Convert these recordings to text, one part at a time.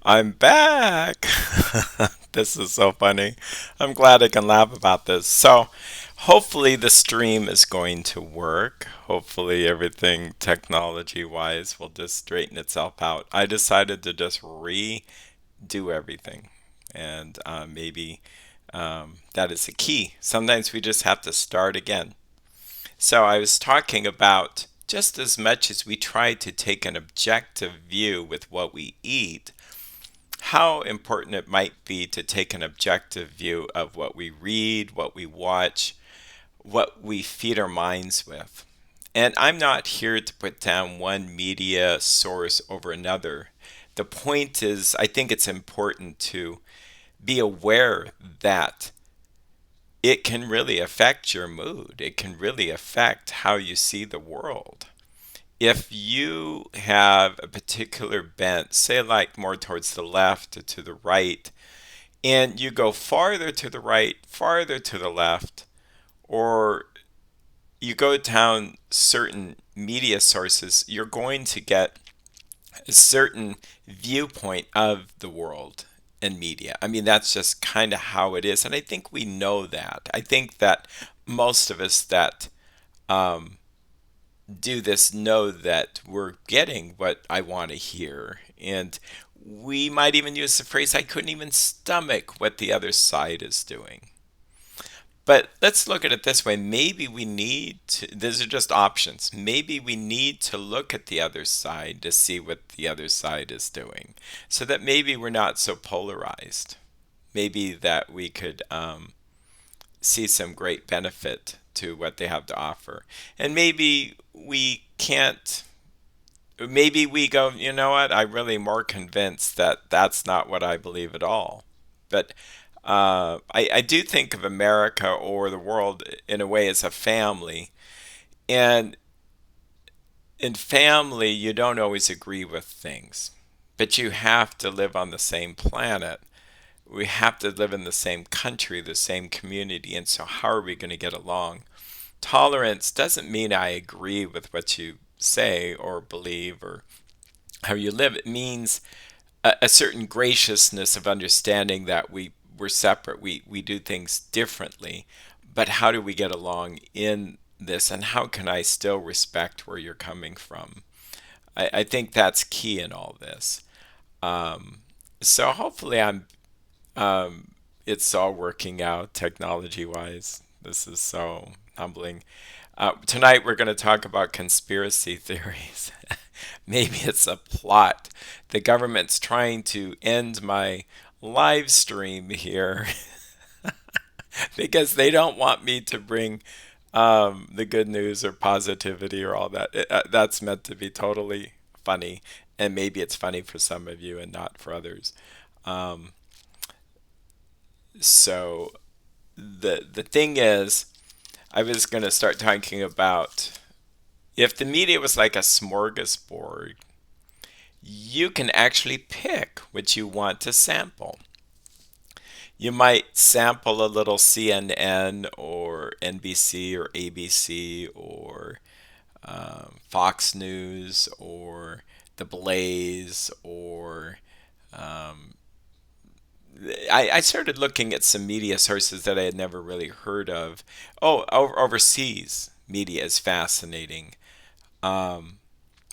I'm back. This is so funny. I'm glad I can laugh about this. So, hopefully, the stream is going to work. Hopefully, everything technology wise will just straighten itself out. I decided to just redo everything, and maybe that is the key. Sometimes we just have to start again. So, I was talking about just as much as we try to take an objective view with what we eat, how important it might be to take an objective view of what we read, what we watch, what we feed our minds with. And I'm not here to put down one media source over another. The point is, I think it's important to be aware that it can really affect your mood. It can really affect how you see the world. If you have a particular bent, say like more towards the left or to the right, and you go farther to the right, farther to the left, or you go down certain media sources, you're going to get a certain viewpoint of the world and media. I mean, that's just kind of how it is. And I think we know that. I think that most of us that um, do this know that we're getting what I want to hear. And we might even use the phrase, I couldn't even stomach what the other side is doing. But let's look at it this way. Maybe we need to, these are just options. Maybe we need to look at the other side to see what the other side is doing so that maybe we're not so polarized. Maybe that we could see some great benefit to what they have to offer. And maybe we can't, maybe we go, you know what, I'm really more convinced that that's not what I believe at all. But I do think of America or the world in a way as a family. And in family, you don't always agree with things, but you have to live on the same planet. We have to live in the same country, the same community. And so, how are we going to get along? Tolerance doesn't mean I agree with what you say or believe or how you live. It means a certain graciousness of understanding that we're separate. We do things differently. But how do we get along in this? And how can I still respect where you're coming from? I think that's key in all this. So hopefully it's all working out technology wise. This is so humbling. Tonight we're going to talk about conspiracy theories. Maybe it's a plot. The government's trying to end my live stream here because they don't want me to bring the good news or positivity or all that. That's meant to be totally funny, and maybe it's funny for some of you and not for others. Um, so the thing is, I was going to start talking about if the media was like a smorgasbord, you can actually pick what you want to sample. You might sample a little CNN or NBC or ABC or Fox News or The Blaze or um, I started looking at some media sources that I had never really heard of. Oh, overseas media is fascinating. Um,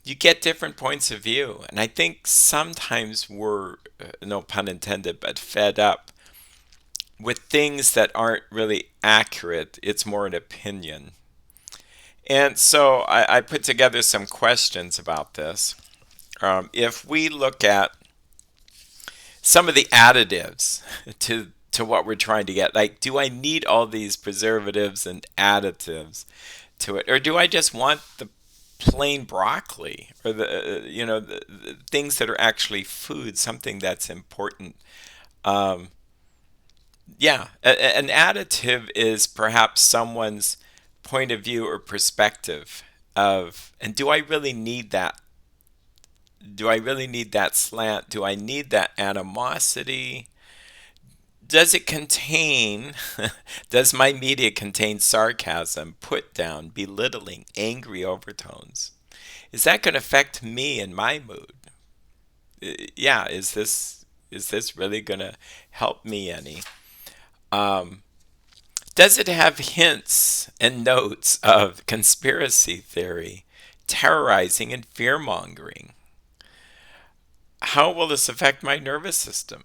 you get different points of view, and I think sometimes we're, no pun intended, but fed up with things that aren't really accurate. It's more an opinion. And so I put together some questions about this. If we look at some of the additives to what we're trying to get, like, do I need all these preservatives and additives to it, or do I just want the plain broccoli or the things that are actually food, something that's important? Um, yeah, an additive is perhaps someone's point of view or perspective of, and do I really need that? Do I really need that slant? Do I need that animosity? Does it contain, does my media contain sarcasm, put down, belittling, angry overtones? Is that going to affect me and my mood? Yeah, is this is this really going to help me any? Um, does it have hints and notes of conspiracy theory, terrorizing, and fear mongering? How will this affect my nervous system?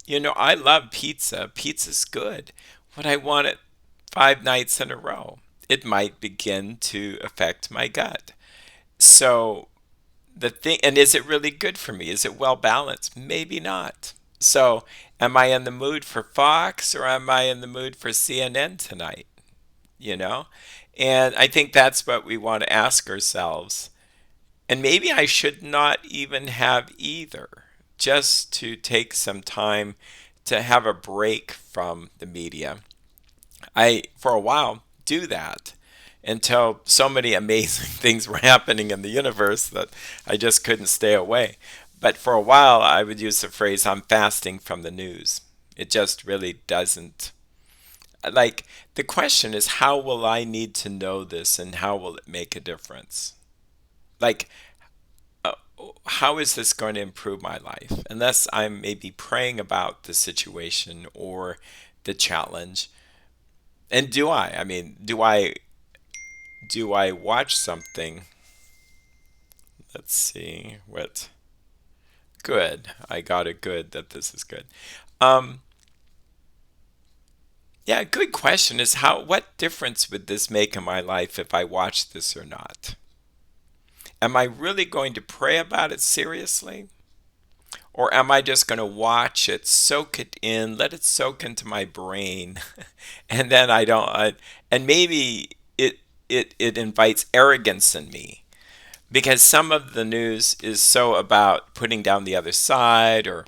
I love pizza. Pizza's good. Would I want it 5 nights in a row? It might begin to affect my gut. So the thing, and is it really good for me? Is it well balanced? Maybe not. So am I in the mood for Fox or am I in the mood for CNN tonight? You know? And I think that's what we want to ask ourselves. And maybe I should not even have either, just to take some time to have a break from the media. I, for a while, do that until so many amazing things were happening in the universe that I just couldn't stay away. But for a while, I would use the phrase, I'm fasting from the news. It just really doesn't. Like, the question is, how will I need to know this and how will it make a difference? Like, uh, how is this going to improve my life? Unless I'm maybe praying about the situation or the challenge. And do I? I mean, do I watch something? Let's see what good. I got a good that this is good. Um, yeah, a good question is what difference would this make in my life if I watch this or not? Am I really going to pray about it seriously? Or am I just going to watch it, soak it in, let it soak into my brain, and then and maybe it invites arrogance in me because some of the news is so about putting down the other side or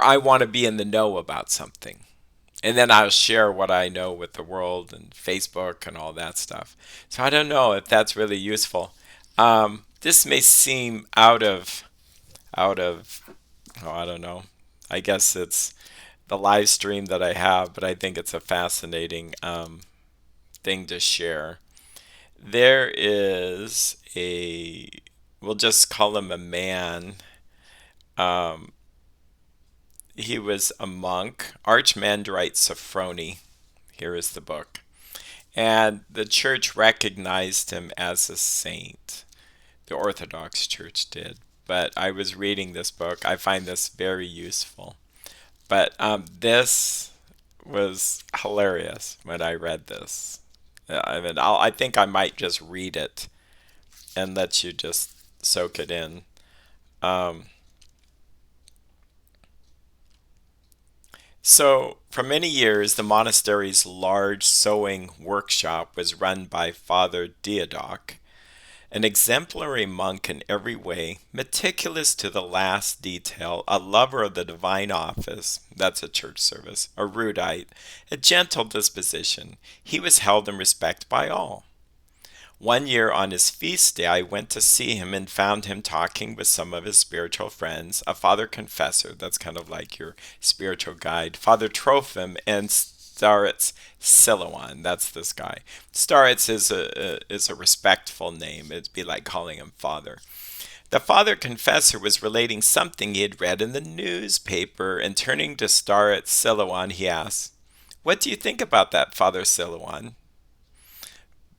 I want to be in the know about something. And then I'll share what I know with the world and Facebook and all that stuff. So I don't know if that's really useful. This may seem out of oh, I don't know. I guess it's the live stream that I have, but I think it's a fascinating thing to share. There is we'll just call him a man. Um, he was a monk, Archimandrite Sophrony. Here is the book. And the church recognized him as a saint. The Orthodox Church did. But I was reading this book. I find this very useful. But this was hilarious when I read this. I mean, I think I might just read it and let you just soak it in. Um, so, for many years, the monastery's large sewing workshop was run by Father Diodoc, an exemplary monk in every way, meticulous to the last detail, a lover of the divine office, that's a church service, a erudite, a gentle disposition. He was held in respect by all. One year on his feast day, I went to see him and found him talking with some of his spiritual friends, a father confessor, that's kind of like your spiritual guide, Father Trophim, and Starets Silouan. That's this guy. Starets is a respectful name. It'd be like calling him father. The father confessor was relating something he had read in the newspaper, and turning to Starets Silouan, he asked, "What do you think about that, Father Silouan?"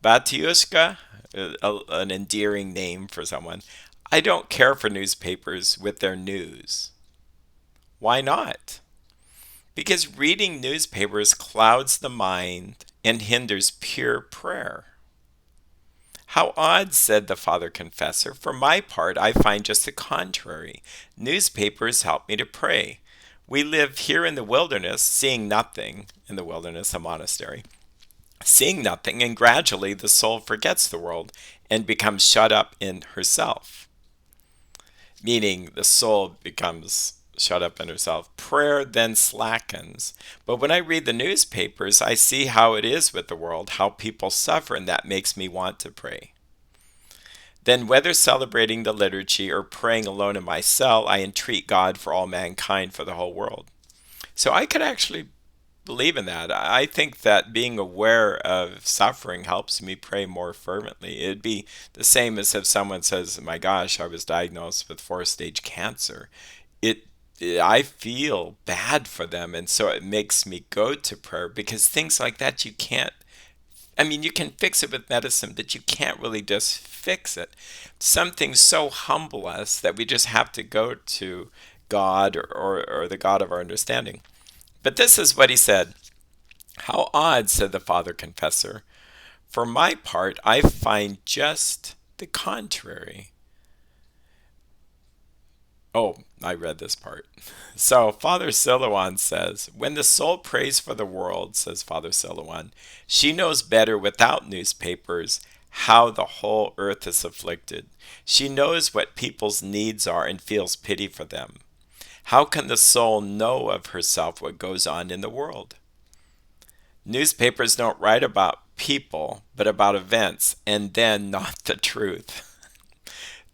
Batiushka, an endearing name for someone. I don't care for newspapers with their news. Why not? Because reading newspapers clouds the mind and hinders pure prayer. How odd, said the father confessor. For my part, I find just the contrary. Newspapers help me to pray. We live here in the wilderness, seeing nothing, in the wilderness, a monastery, seeing nothing, and gradually the soul forgets the world and becomes shut up in herself. Meaning the soul becomes shut up in herself. Prayer then slackens. But when I read the newspapers, I see how it is with the world, how people suffer, and that makes me want to pray. Then, whether celebrating the liturgy or praying alone in my cell, I entreat God for all mankind, for the whole world. So I could actually believe in that. I think that being aware of suffering helps me pray more fervently. It'd be the same as if someone says, my gosh, I was diagnosed with 4-stage cancer. it I feel bad for them, and so it makes me go to prayer because things like that you can't. I mean, you can fix it with medicine, but you can't really just fix it. Some things so humble us that we just have to go to God, or the God of our understanding. But this is what he said. How odd, said the father confessor. For my part, I find just the contrary. Oh, I read this part. So, Father Silouan says, when the soul prays for the world, says Father Silouan, she knows better without newspapers how the whole earth is afflicted. She knows what people's needs are and feels pity for them. How can the soul know of herself what goes on in the world? Newspapers don't write about people, but about events, and then not the truth.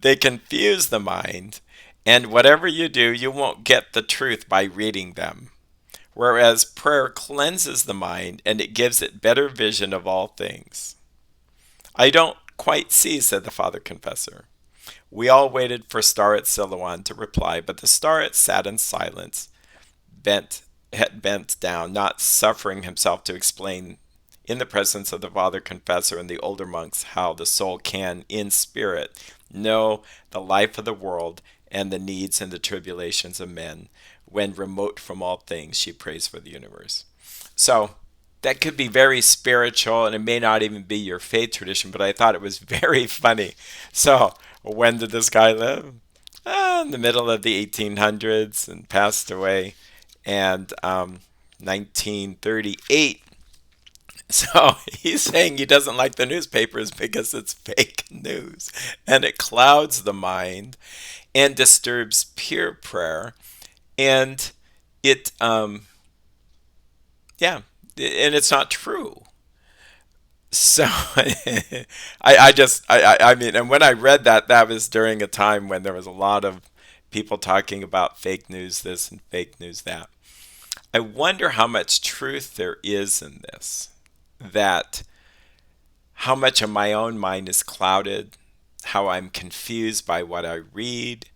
They confuse the mind, and whatever you do, you won't get the truth by reading them. Whereas prayer cleanses the mind and it gives it better vision of all things. I don't quite see, said the father confessor. We all waited for Star at Silouan to reply, but the Star sat in silence, bent head bent down, not suffering himself to explain in the presence of the father confessor and the older monks how the soul can, in spirit, know the life of the world and the needs and the tribulations of men. When remote from all things, she prays for the universe. So that could be very spiritual, and it may not even be your faith tradition, but I thought it was very funny. So, when did this guy live? In the middle of the 1800s, and passed away and 1938. So he's saying he doesn't like the newspapers because it's fake news and it clouds the mind and disturbs pure prayer. And it, yeah, and it's not true. So I mean, and when I read that, that was during a time when there was a lot of people talking about fake news this and fake news that. I wonder how much truth there is in this. That how much of my own mind is clouded, how I'm confused by what I read.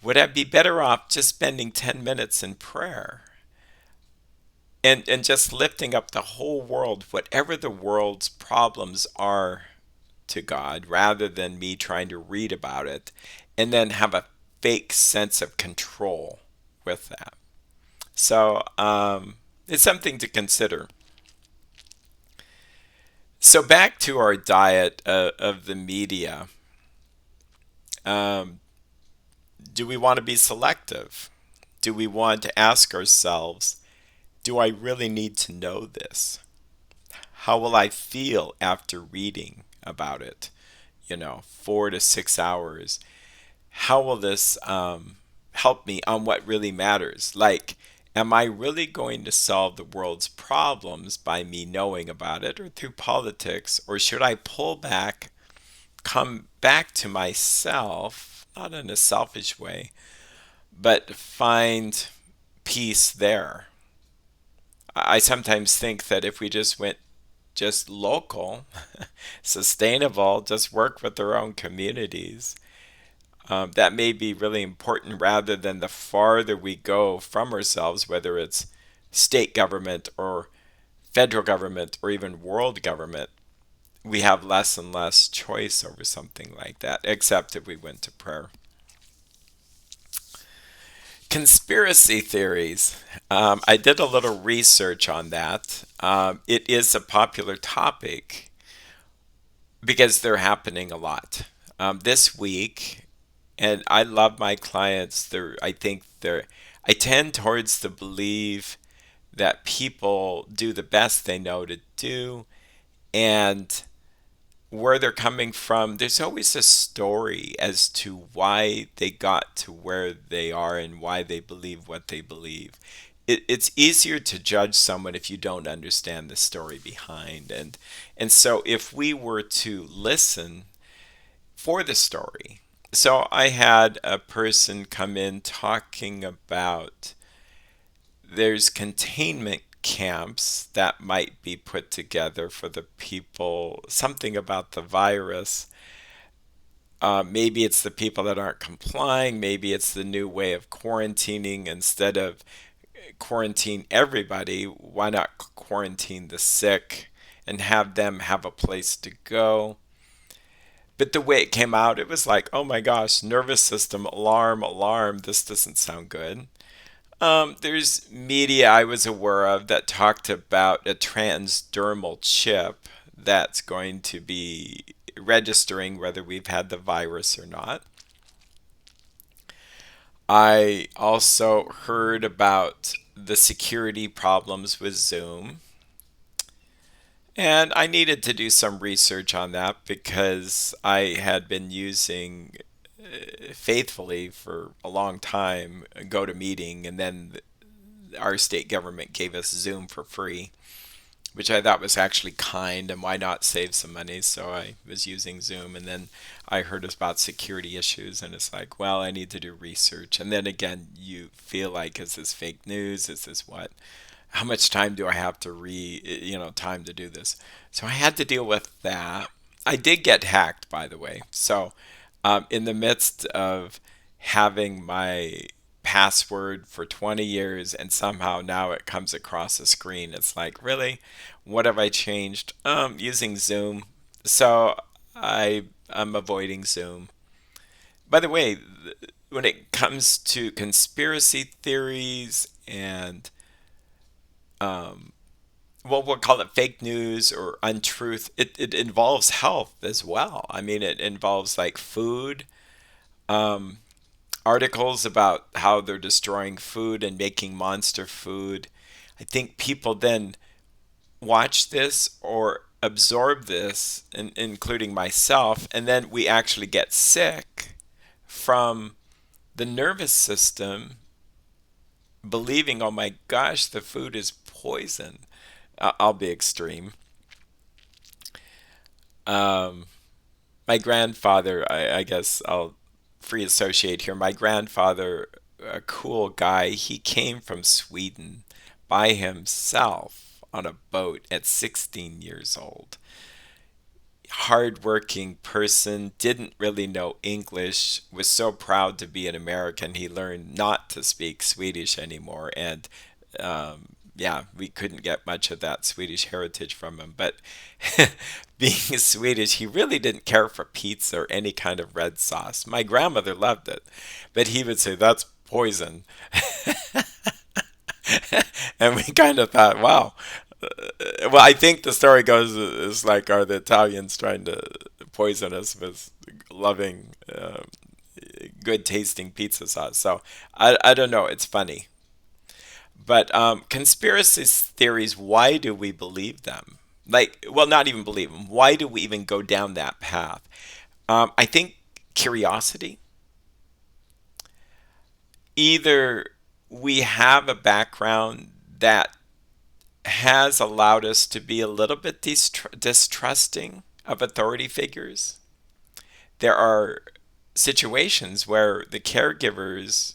Would I be better off just spending 10 minutes in prayer and just lifting up the whole world, whatever the world's problems are, to God, rather than me trying to read about it and then have a fake sense of control with that? So it's something to consider. So back to our diet of the media. Um, do we want to be selective? Do we want to ask ourselves, do I really need to know this? How will I feel after reading about it? 4 to 6 hours. How will this help me on what really matters? Like, am I really going to solve the world's problems by me knowing about it or through politics? Or should I pull back, come back to myself, not in a selfish way, but find peace there? I sometimes think that if we just went just local, sustainable, just work with their own communities, that may be really important rather than the farther we go from ourselves, whether it's state government or federal government or even world government, we have less and less choice over something like that, except if we went to prayer. Conspiracy theories. I did a little research on that. It is a popular topic because they're happening a lot. This week, and I love my clients. I tend towards to believe that people do the best they know to do, and where they're coming from, there's always a story as to why they got to where they are and why they believe what they believe. It's easier to judge someone if you don't understand the story behind. And so if we were to listen for the story. So I had a person come in talking about there's containment camps that might be put together for the people, something about the virus. Maybe it's the people that aren't complying. Maybe it's the new way of quarantining. Instead of quarantine everybody, why not quarantine the sick and have them have a place to go? But the way it came out, it was like, oh my gosh, nervous system, alarm, alarm. This doesn't sound good. There's media I was aware of that talked about a transdermal chip that's going to be registering whether we've had the virus or not. I also heard about the security problems with Zoom. And I needed to do some research on that because I had been using faithfully for a long time GoToMeeting, and then our state government gave us Zoom for free, which I thought was actually kind, and why not save some money? So I was using Zoom, and then I heard about security issues, and it's like, well, I need to do research. And then again, you feel like, is this fake news? Is this what? How much time do I have to time to do this? So I had to deal with that. I did get hacked, by the way. So in the midst of having my password for 20 years and somehow now it comes across the screen, it's like, really? What have I changed? Using Zoom. So I'm avoiding Zoom. By the way, when it comes to conspiracy theories and well, we'll call it fake news or untruth. It involves health as well. I mean, it involves like food, articles about how they're destroying food and making monster food. I think people then watch this or absorb this, including myself, and then we actually get sick from the nervous system believing, oh my gosh, the food is poison. I'll be extreme. Um, my grandfather, I guess I'll free associate here. My grandfather, a cool guy, he came from Sweden by himself on a boat at 16 years old. Hardworking person, didn't really know English, was so proud to be an American, he learned not to speak Swedish anymore. And yeah, we couldn't get much of that Swedish heritage from him. But being Swedish, he really didn't care for pizza or any kind of red sauce. My grandmother loved it, but he would say, that's poison. And we kind of thought, wow. Well, I think the story goes is like, are the Italians trying to poison us with loving, good tasting pizza sauce? So I don't know. It's funny. But conspiracy theories, why do we believe them? Like, well, not even believe them. Why do we even go down that path? I think curiosity. Either we have a background that has allowed us to be a little bit distrusting of authority figures. There are situations where the caregivers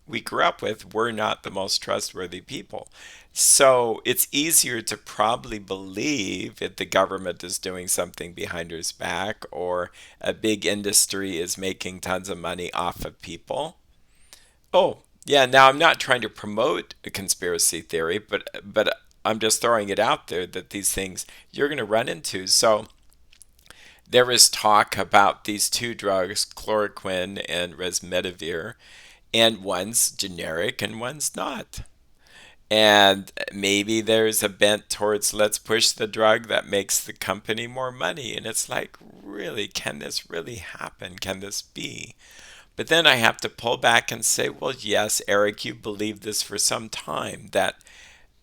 we grew up with were not the most trustworthy people. So it's easier to probably believe if the government is doing something behind his back or a big industry is making tons of money off of people. Oh, yeah, now I'm not trying to promote a conspiracy theory, but I'm just throwing it out there that these things you're going to run into. So there is talk about these two drugs, chloroquine and resmetiver, and one's generic and one's not. And maybe there's a bent towards let's push the drug that makes the company more money. And it's like, really, can this really happen? Can this be? But then I have to pull back and say, well, yes, Eric, you believed this for some time, that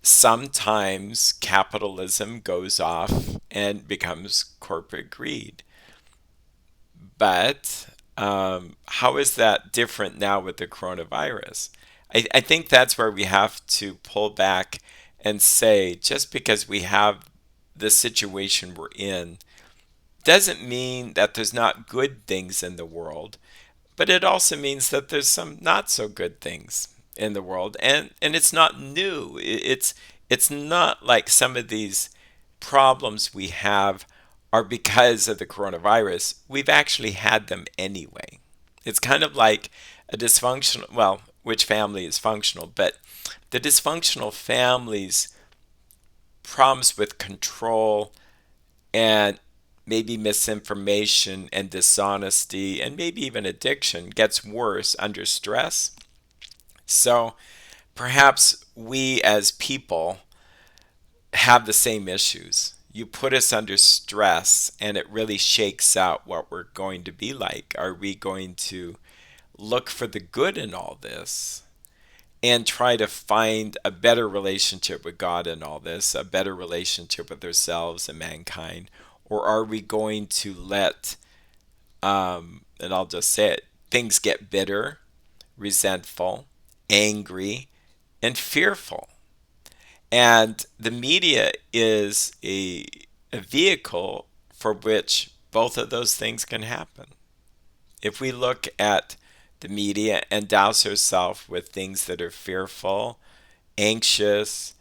sometimes capitalism goes off and becomes corporate greed. But how is that different now with the coronavirus? I think that's where we have to pull back and say, just because we have the situation we're in, doesn't mean that there's not good things in the world, but it also means that there's some not so good things in the world, and it's not new. It's not like some of these problems we have or because of the coronavirus, we've actually had them anyway. It's kind of like a dysfunctional, well, which family is functional, but the dysfunctional families problems with control and maybe misinformation and dishonesty and maybe even addiction gets worse under stress. So perhaps we as people have the same issues. You put us under stress and it really shakes out what we're going to be like. Are we going to look for the good in all this and try to find a better relationship with God in all this, a better relationship with ourselves and mankind? Or are we going to let, and I'll just say it, things get bitter, resentful, angry, and fearful? And the media is a vehicle for which both of those things can happen. If we look at the media and douse ourselves with things that are fearful, anxious,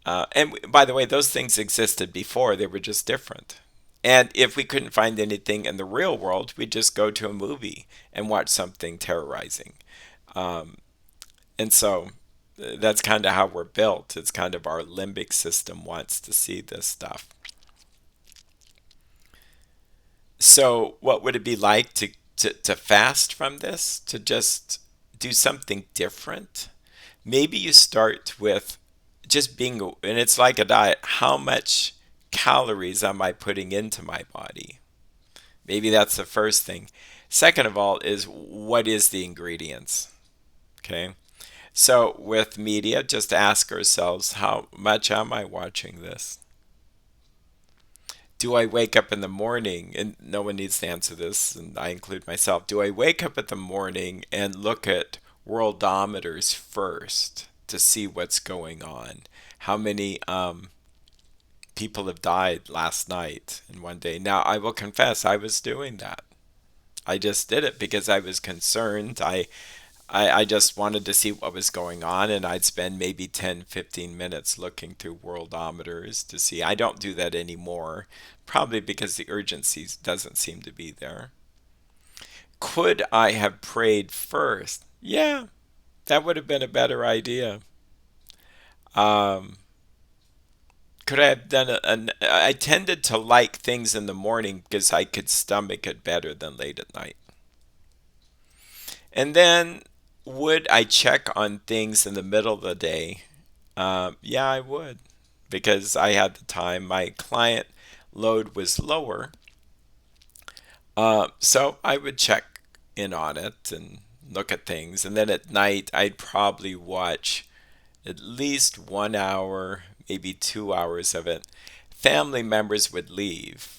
and by the way, those things existed before, they were just different. And if we couldn't find anything in the real world, we'd just go to a movie and watch something terrorizing. Um, and so that's kind of how we're built. It's kind of our limbic system wants to see this stuff. So, what would it be like to fast from this? To just do something different? Maybe you start with just being, and it's like a diet. How much calories am I putting into my body? Maybe that's the first thing. Second of all, is what is the ingredients? Okay. So with media, just ask ourselves, how much am I watching this? Do I wake up in the morning, and no one needs to answer this, and I include myself. Do I wake up in the morning and look at worldometers first to see what's going on? How many people have died last night in one day? Now, I will confess, I was doing that. I just did it because I was concerned. I just wanted to see what was going on, and I'd spend maybe 10, 15 minutes looking through worldometers to see. I don't do that anymore, probably because the urgency doesn't seem to be there. Could I have prayed first? Yeah, that would have been a better idea. Um, could I have done I tended to like things in the morning because I could stomach it better than late at night. And then, would I check on things in the middle of the day? Yeah, I would, because I had the time. My client load was lower, so I would check in on it and look at things. And then at night, I'd probably watch at least 1 hour, maybe 2 hours of it. Family members would leave.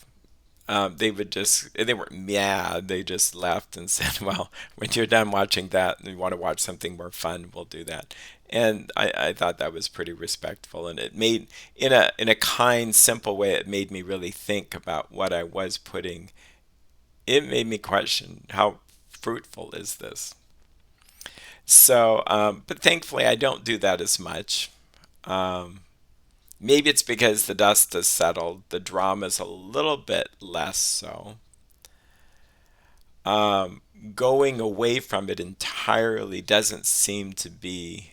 They would just, they weren't mad, they just left and said, well, when you're done watching that and you want to watch something more fun, we'll do that. And I thought that was pretty respectful, and it made, in a kind, simple way, it made me really think about what I was putting. It made me question, how fruitful is this? So, but thankfully, I don't do that as much. Um, Maybe it's because the dust has settled, the drama's a little bit less so. Um, Going away from it entirely doesn't seem to be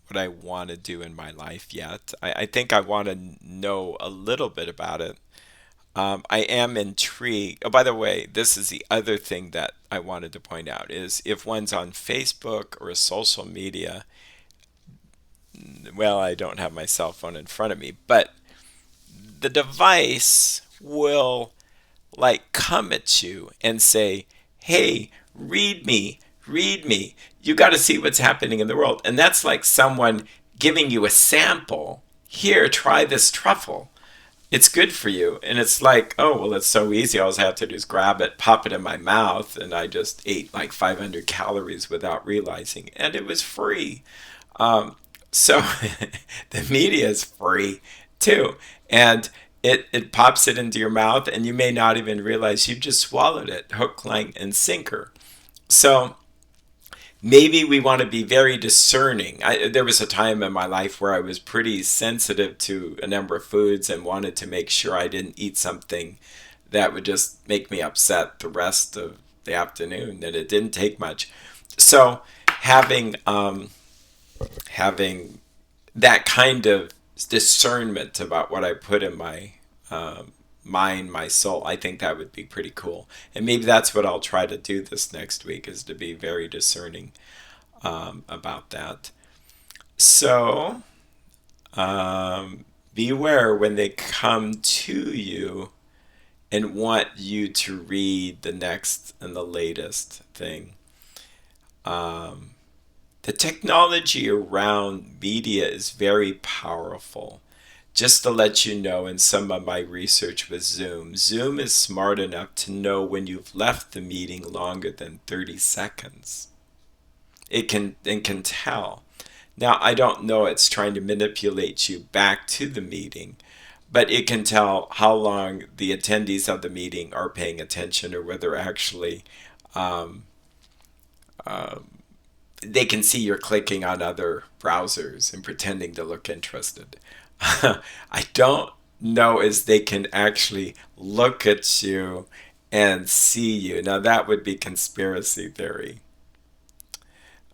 what I want to do in my life yet. I think I want to know a little bit about it. I am intrigued. Oh, by the way, this is the other thing that I wanted to point out is if one's on Facebook or a social media, well, I don't have my cell phone in front of me, but the device will like come at you and say, hey, read me, read me. You got to see what's happening in the world. And that's like someone giving you a sample. Here, try this truffle. It's good for you. And it's like, oh, well, it's so easy. All I have to do is grab it, pop it in my mouth. And I just ate like 500 calories without realizing. And it was free. So the media is free too. And it pops it into your mouth, and you may not even realize you've just swallowed it, hook, line, and sinker. So Maybe we want to be very discerning. There was a time in my life where I was pretty sensitive to a number of foods and wanted to make sure I didn't eat something that would just make me upset the rest of the afternoon, that it didn't take much. So having having that kind of discernment about what I put in my mind, my soul, I think that would be pretty cool. And maybe that's what I'll try to do this next week, is to be very discerning about that. So beware when they come to you and want you to read the next and the latest thing. The technology around media is very powerful. Just to let you know, in some of my research with Zoom, Zoom is smart enough to know when you've left the meeting longer than 30 seconds. It can tell. Now, I don't know it's trying to manipulate you back to the meeting, but it can tell how long the attendees of the meeting are paying attention, or whether actually they can see you're clicking on other browsers and pretending to look interested. I don't know as they can actually look at you and see you. Now, that would be conspiracy theory.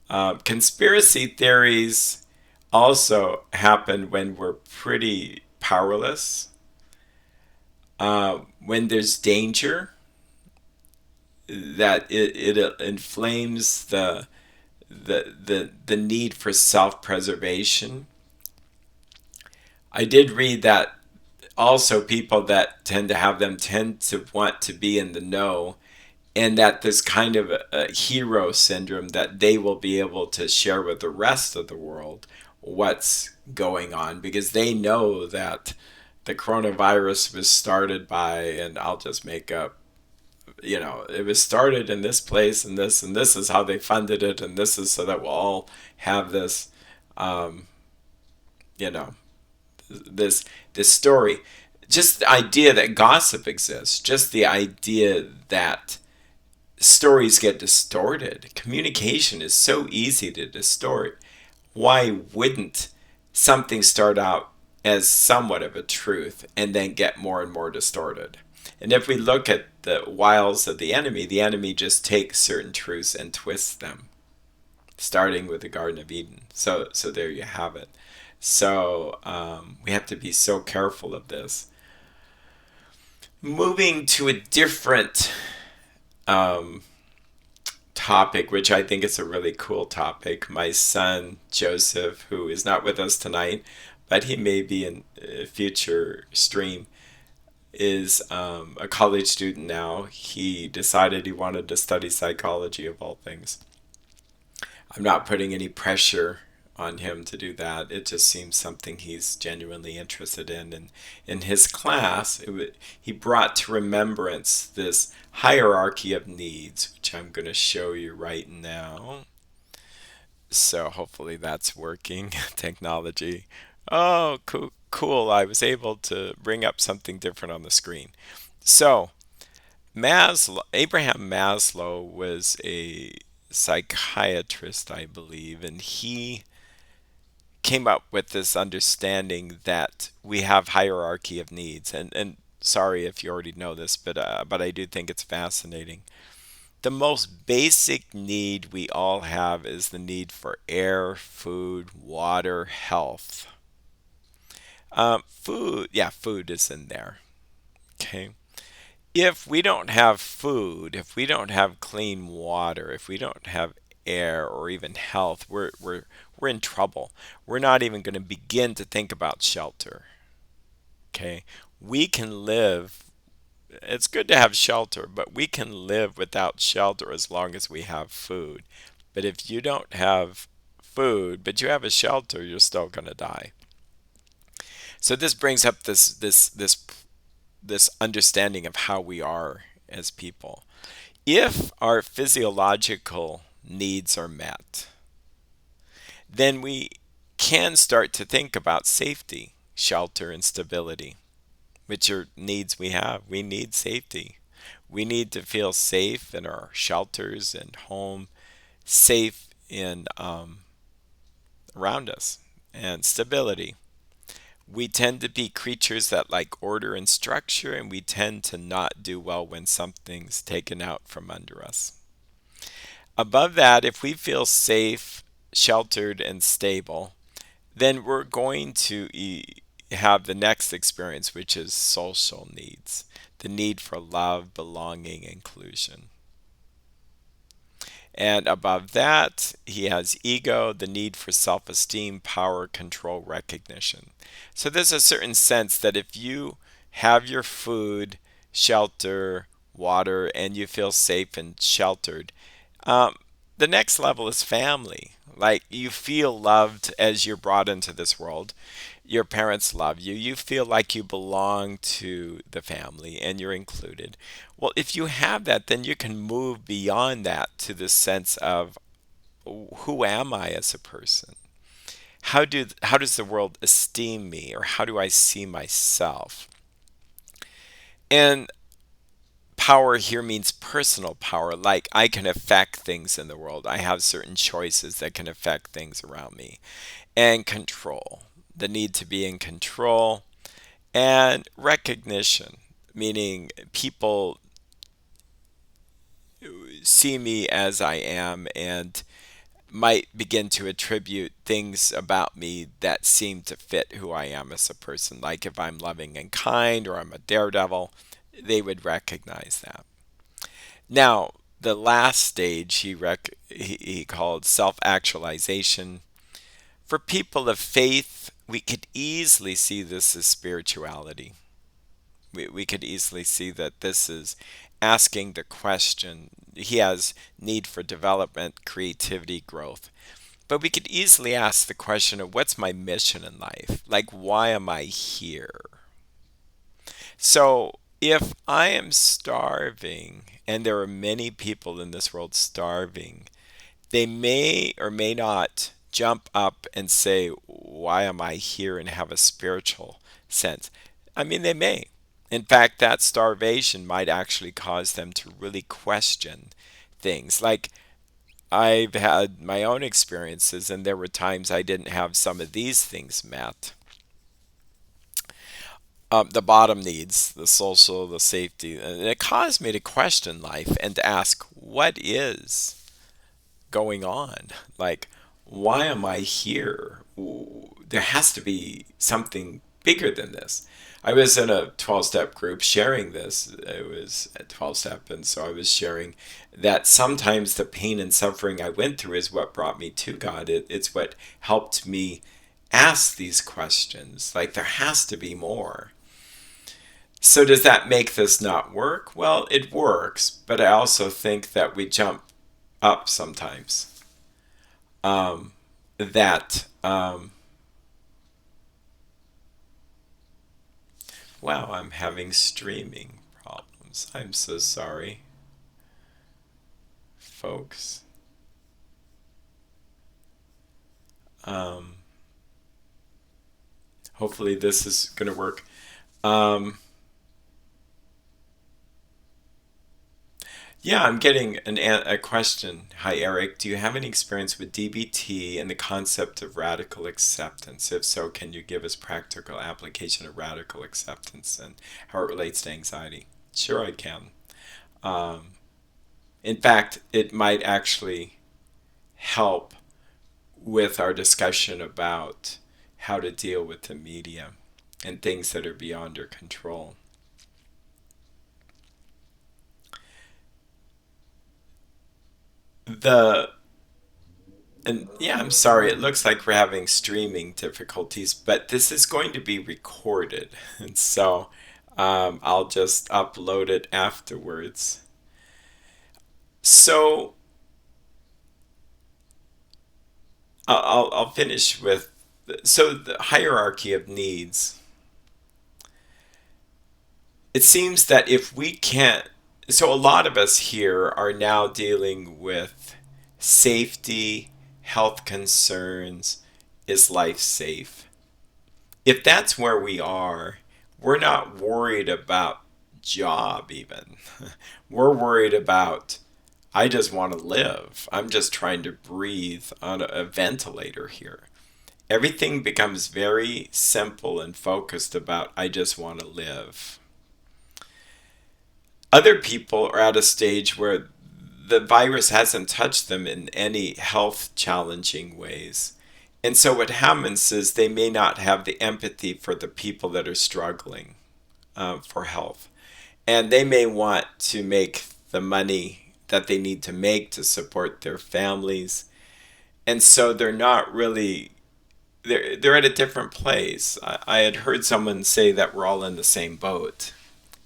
Conspiracy theories also happen when we're pretty powerless, when there's danger, that it inflames the need for self-preservation. I did read that also people that tend to have them tend to want to be in the know, and that this kind of a hero syndrome, that they will be able to share with the rest of the world what's going on, because they know that the coronavirus was started by, and I'll just make up, it was started in this place, and this is how they funded it, and this is so that we'll all have this, um, you know, this story. Just the idea that gossip exists, just the idea that stories get distorted. Communication is so easy to distort. Why wouldn't something start out as somewhat of a truth and then get more and more distorted? And if we look at the wiles of the enemy just takes certain truths and twists them, starting with the Garden of Eden. So there you have it. So we have to be so careful of this. Moving to a different um, topic, which I think is a really cool topic. My son, Joseph, who is not with us tonight, but he may be in a future stream, is a college student now. He decided he wanted to study psychology, of all things. I'm not putting any pressure on him to do that. It just seems something he's genuinely interested in. And in his class, he brought to remembrance this hierarchy of needs, which I'm going to show you right now. So hopefully that's working. Technology. Oh, cool. Cool. I was able to bring up something different on the screen. So, Abraham Maslow was a psychiatrist, I believe, and he came up with this understanding that we have hierarchy of needs. And sorry if you already know this, but I do think it's fascinating. The most basic need we all have is the need for air, food, water, health. Food, yeah, food is in there. Okay. If we don't have food, if we don't have clean water, if we don't have air or even health, we're in trouble. We're not even going to begin to think about shelter. Okay? We can live, it's good to have shelter, but we can live without shelter as long as we have food. But if you don't have food, but you have a shelter, you're still going to die. So this brings up this understanding of how we are as people. If our physiological needs are met, then we can start to think about safety, shelter, and stability, which are needs we have. We need safety. We need to feel safe in our shelters and home, safe in around us and stability. We tend to be creatures that like order and structure, and we tend to not do well when something's taken out from under us. Above that, if we feel safe, sheltered, and stable, then we're going to have the next experience, which is social needs, the need for love, belonging, inclusion. And above that, he has ego, the need for self esteem, power, control, recognition. So there's a certain sense that if you have your food, shelter, water, and you feel safe and sheltered, um, the next level is family. Like you feel loved as you're brought into this world. Your parents love you. You feel like you belong to the family and you're included. Well, if you have that, then you can move beyond that to the sense of who am I as a person? How does the world esteem me, or how do I see myself? And power here means personal power, like I can affect things in the world. I have certain choices that can affect things around me. And control, the need to be in control, and recognition, meaning people see me as I am and might begin to attribute things about me that seem to fit who I am as a person. Like if I'm loving and kind or I'm a daredevil, they would recognize that. Now, the last stage he called self actualization. For people of faith, we could easily see this as spirituality. We could easily see that this is asking the question. He has need for development, creativity, growth. But we could easily ask the question of what's my mission in life? Like, why am I here? So, if I am starving, and there are many people in this world starving, they may or may not jump up and say, why am I here, and have a spiritual sense. I mean, they may. In fact, that starvation might actually cause them to really question things. Like, I've had my own experiences, and there were times I didn't have some of these things met. The bottom needs, the social, the safety, and it caused me to question life and to ask, what is going on? Like, why am I here? There has to be something bigger than this. I was in a 12 step group sharing this. It was a 12 step, and so I was sharing that sometimes the pain and suffering I went through is what brought me to God. It's what helped me ask these questions. Like, there has to be more. So, does that make this not work? Well, it works, but I also think that we jump up sometimes. That Wow, I'm having streaming problems. I'm so sorry, folks. Um, Hopefully this is gonna work. Um, yeah, I'm getting a question. Hi, Eric. Do you have any experience with DBT and the concept of radical acceptance? If so, can you give us practical application of radical acceptance and how it relates to anxiety? Sure, I can. Um, in fact, it might actually help with our discussion about how to deal with the media and things that are beyond our control. The and yeah, I'm sorry. It looks like we're having streaming difficulties, but this is going to be recorded, and so I'll just upload it afterwards. So I'll finish with the hierarchy of needs. It seems that if we can't, so a lot of us here are now dealing with safety, health concerns. Is life safe? If that's where we are, we're not worried about job even. We're worried about I just want to live. I'm just trying to breathe on a ventilator here. Everything becomes very simple and focused about, I just want to live. Other people are at a stage where the virus hasn't touched them in any health challenging ways. And so what happens is they may not have the empathy for the people that are struggling for health. And they may want to make the money that they need to make to support their families. And so they're not really, they're at a different place. I had heard someone say that we're all in the same boat.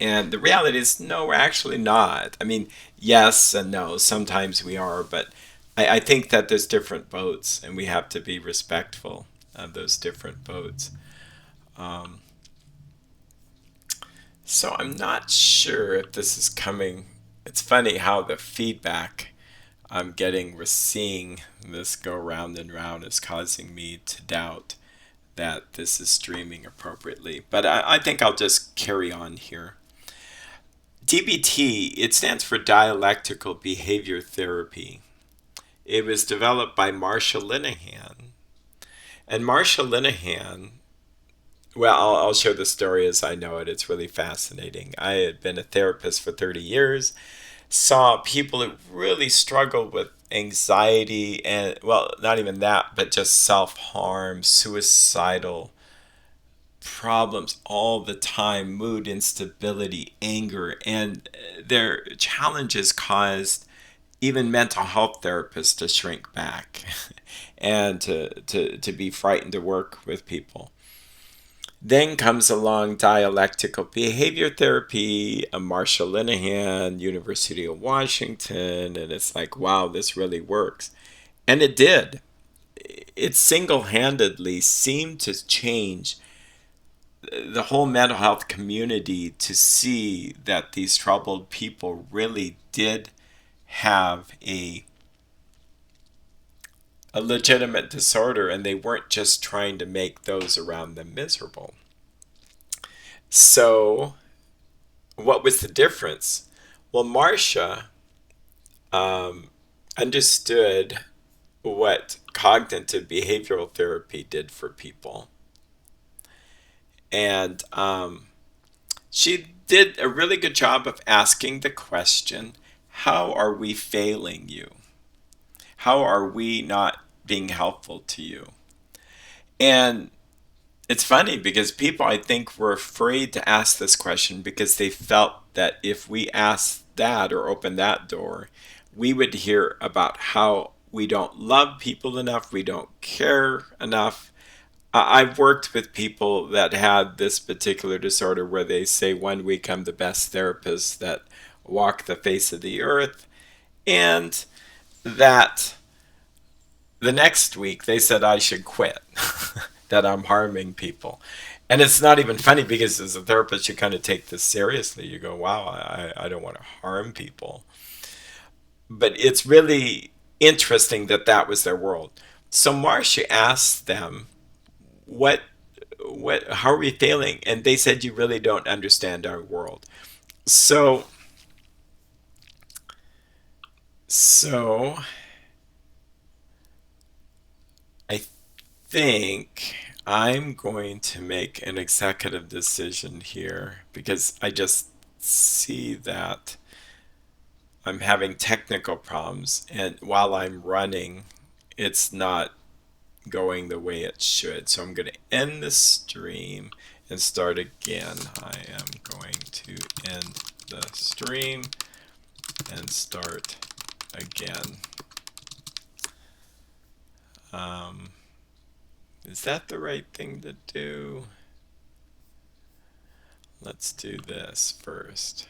And the reality is, no, we're actually not. I mean, yes and no. Sometimes we are, but I think that there's different boats, and we have to be respectful of those different boats. Um, so I'm not sure if this is coming. It's funny how the feedback I'm getting, we're seeing this go round and round is causing me to doubt that this is streaming appropriately. But I think I'll just carry on here. DBT, it stands for Dialectical Behavior Therapy. It was developed by Marsha Linehan. And Marsha Linehan, well, I'll share the story as I know it. It's really fascinating. I had been a therapist for 30 years, saw people who really struggled with anxiety and, well, not even that, but just self harm, suicidal problems all the time, mood instability, anger, and their challenges caused even mental health therapists to shrink back and to be frightened to work with people. Then comes along dialectical behavior therapy, a Marsha Linehan, University of Washington, and it's like, wow, this really works. And it did. It single handedly seemed to change the whole mental health community to see that these troubled people really did have a legitimate disorder and they weren't just trying to make those around them miserable. So, what was the difference? Well, Marcia um, understood what cognitive behavioral therapy did for people. And she did a really good job of asking the question, how are we failing you? How are we not being helpful to you? And it's funny because people, I think, were afraid to ask this question because they felt that if we asked that or opened that door, we would hear about how we don't love people enough, we don't care enough. I've worked with people that had this particular disorder where they say 1 week I'm the best therapist that walked the face of the earth, and that the next week they said I should quit, that I'm harming people. And it's not even funny because as a therapist, you kind of take this seriously. You go, wow, I don't want to harm people. But it's really interesting that that was their world. So Marcia asked them, what, how are we failing? And they said, you really don't understand our world. So, so I think I'm going to make an executive decision here because I just see that I'm having technical problems, and while I'm running, it's not going the way it should. So I'm going to end the stream and start again. I am going to end the stream and start again. Um, is that the right thing to do? Let's do this first.